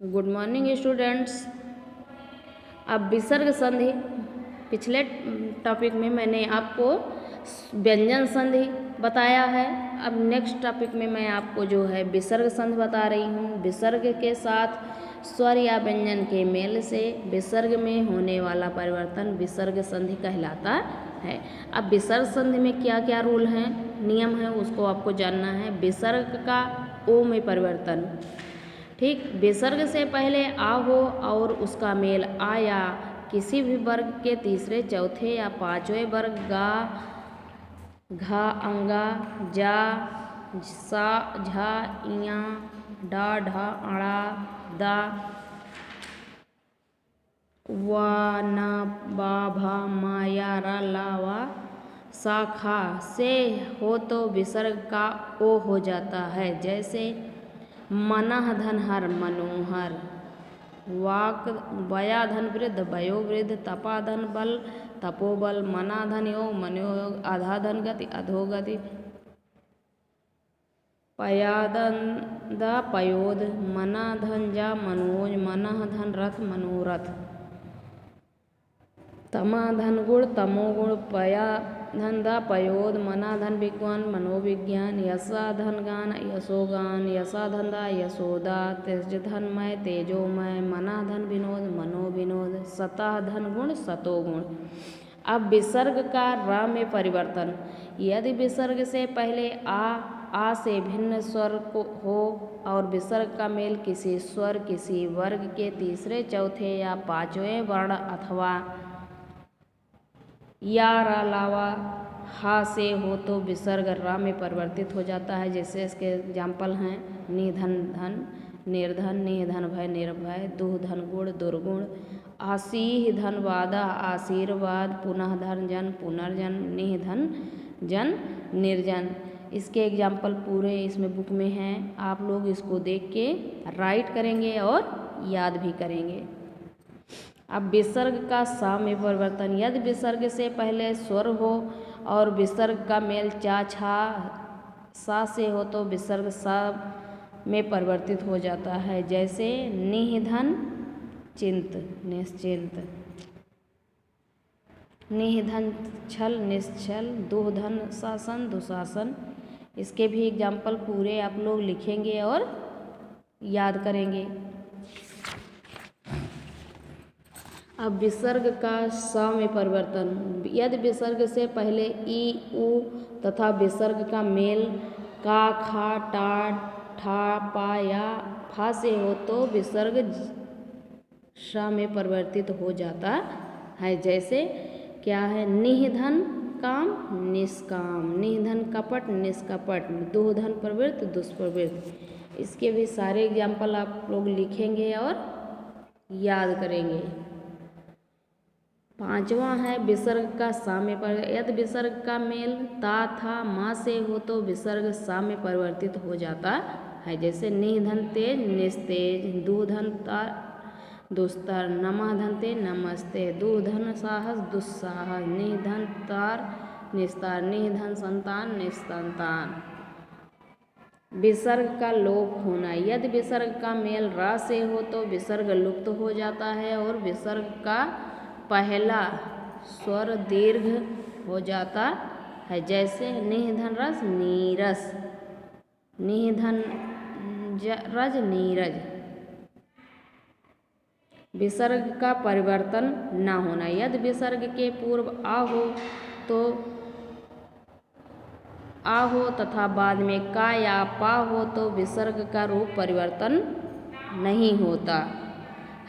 Good morning students. अब विसर्ग संधि, पिछले टॉपिक में मैंने आपको व्यंजन संधि बताया है। अब नेक्स्ट टॉपिक में मैं आपको जो है विसर्ग संधि बता रही हूँ। विसर्ग के साथ स्वर या व्यंजन के मेल से विसर्ग में होने वाला परिवर्तन विसर्ग संधि कहलाता है। अब विसर्ग संधि में क्या क्या रूल हैं, नियम हैं, उसको आपको जानना है। विसर्ग का ओ में परिवर्तन, ठीक। विसर्ग से पहले आ हो और उसका मेल आ या किसी भी वर्ग के तीसरे, चौथे या पांचवें वर्ग गा, घा, अंगा, जा, सा, झा, इया, डा, ढा, अड़ा, दा, वा, ना, बा, भा, मा, या, रा, ला, वा, सा, खा से हो तो विसर्ग का ओ हो जाता है। जैसे मनः धन हर, मनोहर। वाक, वया धन वृद्ध, वयो वृद्ध। तपा धन बल, तपोबल। मना धन योग, मनोयोग। अधा धन गति, अधोगति। पयादन पयोद। मना धन जा, मनोज। मनः धन रथ, मनोरथ। तमा धन गुण, तमोगुण। पया धन दा, पयोद। मना धन विज्ञान, मनोविज्ञान। यशा धन गान, यशोगान। यशा धन दा, यशोदा। तेज धन मय, तेजोमय। मना धन विनोद, मनोविनोद। सतः धन गुण, सतोगुण। अब विसर्ग का रा में परिवर्तन। यदि विसर्ग से पहले आ से भिन्न स्वर को हो और विसर्ग का मेल किसी स्वर, किसी वर्ग के तीसरे, चौथे या पांचवें वर्ण अथवा या, रा, लावा, हा से हो तो विसर्ग रा में परिवर्तित हो जाता है। जैसे इसके एग्जाम्पल हैं निधन धन, निर्धन, निधन भय, निर्भय। दुह धन गुण, दुर्गुण। आसीह धन वादा, आशीर्वाद। पुनः धन जन, पुनर्जन। निधन जन, निर्जन। इसके एग्जाम्पल पूरे इसमें बुक में हैं, आप लोग इसको देख के राइट करेंगे और याद भी करेंगे। अब विसर्ग का सा में परिवर्तन। यदि विसर्ग से पहले स्वर हो और विसर्ग का मेल चा, छा, सा से हो तो विसर्ग सा में परिवर्तित हो जाता है। जैसे निधन चिंत, निश्चिंत। निधन छल, निश्चल। दुधन शासन, दुशासन। इसके भी एग्जाम्पल पूरे आप लोग लिखेंगे और याद करेंगे। अब विसर्ग का सा में परिवर्तन। यदि विसर्ग से पहले ई, उ तथा विसर्ग का मेल का, खा, टा, ठा, पा या फा से हो तो विसर्ग सा में परिवर्तित हो जाता है। जैसे क्या है, निधन काम, निष्काम। निधन कपट, निष्कपट। दुधन प्रवृत्त, दुष्प्रवृत्त। इसके भी सारे एग्जाम्पल आप लोग लिखेंगे और याद करेंगे। पांचवा है विसर्ग का सा में परिवर्तन। यदि विसर्ग का मेल ता, था, मा से हो तो विसर्ग सा में परिवर्तित हो जाता है। जैसे निधन तेज, निस्तेज। दुधन तार, दुस्तर। नमः धन ते, नमस्ते। दुधन साहस, दुस्साहस। निधन तार, निस्तार। निधन संतान, निस्संतान। विसर्ग का लोप होना। यदि विसर्ग का मेल रा से हो तो विसर्ग लुप्त हो जाता है और विसर्ग का पहला स्वर दीर्घ हो जाता है। जैसे निधन रस, नीरस। निधन रज, नीरज। विसर्ग का परिवर्तन न होना। यदि विसर्ग के पूर्व आ हो तथा बाद में का या पा हो तो विसर्ग का रूप परिवर्तन नहीं होता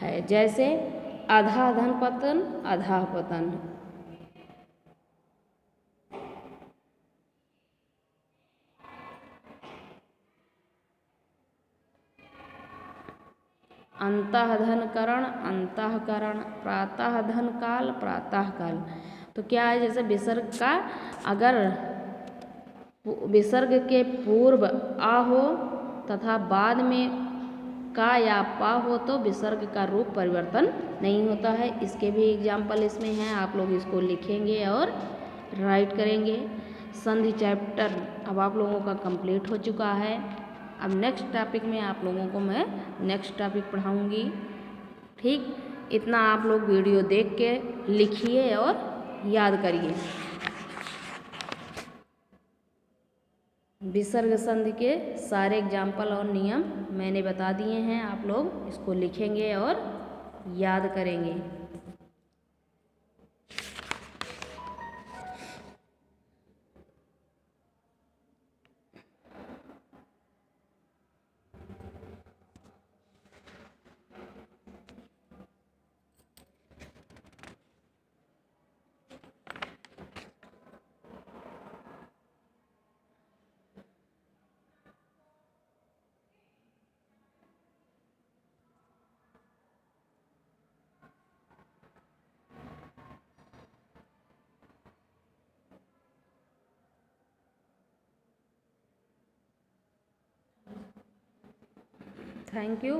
है। जैसे अधा धन पतन, अधा पतन। अंतः धन करण, अंतःकरण। प्रातः धन काल, प्रातः काल। तो क्या है, जैसे विसर्ग का अगर विसर्ग के पूर्व आ हो तथा बाद में का या पा हो तो विसर्ग का रूप परिवर्तन नहीं होता है। इसके भी एग्जाम्पल इसमें हैं, आप लोग इसको लिखेंगे और राइट करेंगे। संधि चैप्टर अब आप लोगों का कंप्लीट हो चुका है। अब नेक्स्ट टॉपिक में आप लोगों को मैं नेक्स्ट टॉपिक पढ़ाऊँगी। ठीक, इतना आप लोग वीडियो देख के लिखिए और याद करिए। विसर्ग संधि के सारे एग्जाम्पल और नियम मैंने बता दिए हैं, आप लोग इसको लिखेंगे और याद करेंगे। Thank you.